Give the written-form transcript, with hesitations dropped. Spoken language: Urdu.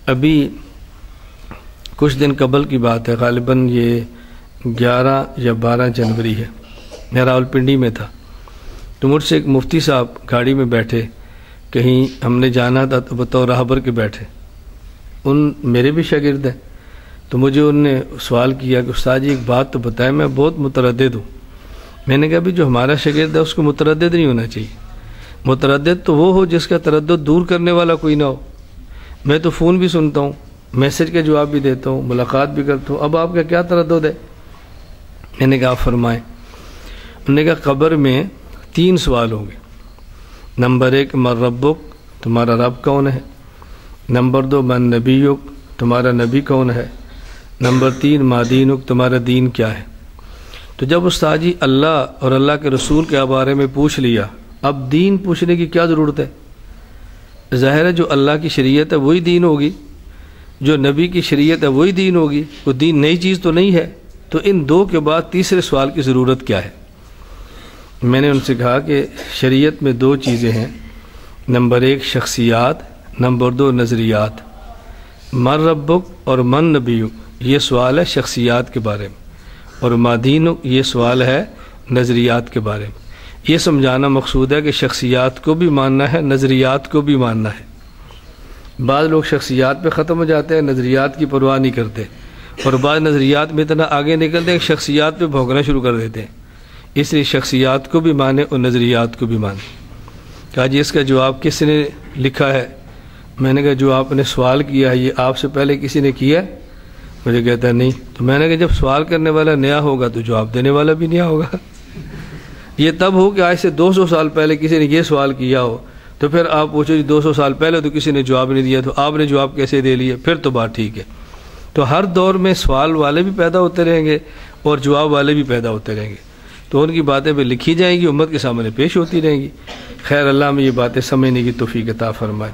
ابھی کچھ دن قبل کی بات ہے، غالباً یہ 11 یا 12 جنوری ہے، میں راولپنڈی میں تھا، تو مجھ سے ایک مفتی صاحب گاڑی میں بیٹھے، کہیں ہم نے جانا تھا تو بطور راہبر کے بیٹھے، میرے بھی شاگرد ہیں، تو مجھے انہوں نے سوال کیا کہ استاد جی ایک بات تو بتائیں، میں بہت متردد ہوں۔ میں نے کہا بھی جو ہمارا شاگرد ہے اس کو متردد نہیں ہونا چاہیے، متردد تو وہ ہو جس کا تردد دور کرنے والا کوئی نہ ہو۔ میں تو فون بھی سنتا ہوں، میسج کا جواب بھی دیتا ہوں، ملاقات بھی کرتا ہوں، اب آپ کا کیا تردد ہے؟ میں نے کہا فرمائیں۔ انہوں نے کہا قبر میں 3 سوال ہوں گے۔ نمبر 1 من ربک، تمہارا رب کون ہے؟ نمبر 2 من نبیک، تمہارا نبی کون ہے؟ نمبر 3 ما دینک، تمہارا دین کیا ہے؟ تو جب استاد جی اللہ اور اللہ کے رسول کے بارے میں پوچھ لیا، اب دین پوچھنے کی کیا ضرورت ہے؟ ظاہر ہے جو اللہ کی شریعت ہے وہی دین ہوگی، جو نبی کی شریعت ہے وہی دین ہوگی، وہ دین نئی چیز تو نہیں ہے، تو ان 2 کے بعد تیسرے سوال کی ضرورت کیا ہے؟ میں نے ان سے کہا کہ شریعت میں 2 چیزیں ہیں، نمبر 1 شخصیات، نمبر 2 نظریات۔ من ربک اور من نبیک یہ سوال ہے شخصیات کے بارے میں، اور ما دینک یہ سوال ہے نظریات کے بارے میں۔ یہ سمجھانا مقصود ہے کہ شخصیات کو بھی ماننا ہے، نظریات کو بھی ماننا ہے۔ بعض لوگ شخصیات پہ ختم ہو جاتے ہیں، نظریات کی پرواہ نہیں کرتے، اور بعض نظریات میں اتنا آگے نکلتے ہیں کہ شخصیات پہ بھونکنا شروع کر دیتے ہیں۔ اس لیے شخصیات کو بھی مانے اور نظریات کو بھی مانے۔ کہا جی اس کا جواب کس نے لکھا ہے؟ میں نے کہا جو آپ نے سوال کیا ہے یہ آپ سے پہلے کسی نے کیا ہے؟ مجھے کہتا ہے نہیں۔ تو میں نے کہا جب سوال کرنے والا نیا ہوگا تو جواب دینے والا بھی نیا ہوگا۔ یہ تب ہو کہ آج سے 200 سال پہلے کسی نے یہ سوال کیا ہو، تو پھر آپ پوچھو جی 200 سال پہلے تو کسی نے جواب نہیں دیا، تو آپ نے جواب کیسے دے لیے؟ پھر تو بات ٹھیک ہے۔ تو ہر دور میں سوال والے بھی پیدا ہوتے رہیں گے اور جواب والے بھی پیدا ہوتے رہیں گے، تو ان کی باتیں پہ لکھی جائیں گی، امت کے سامنے پیش ہوتی رہیں گی۔ خیر اللہ ہمیں یہ باتیں سمجھنے کی توفیق عطا فرمائے۔